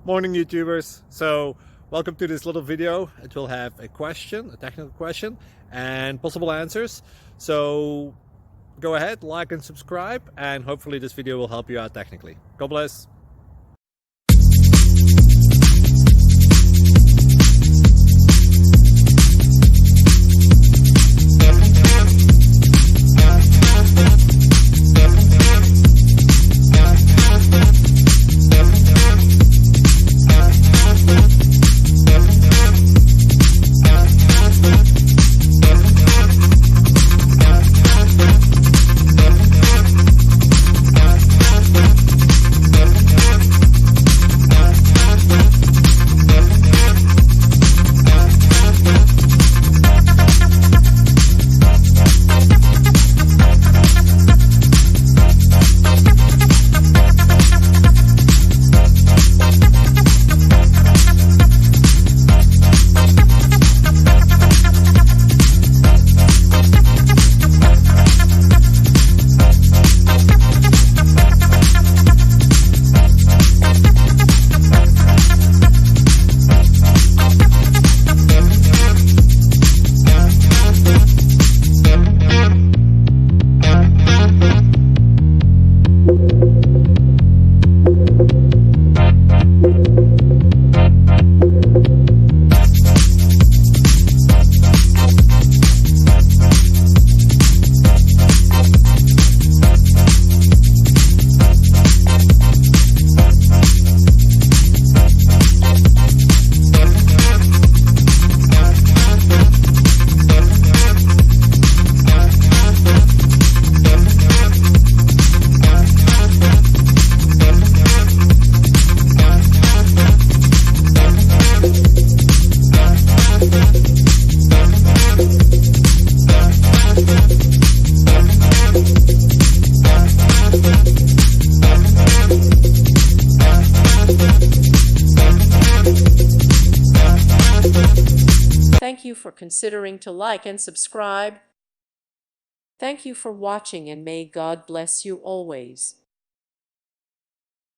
Morning YouTubers. So welcome to this little video. It will have a question, a technical question, and possible answers. So go ahead, like and subscribe, and hopefully this video will help you out technically. God bless. Thank you for considering to like and subscribe. Thank you for watching, and may God bless you always.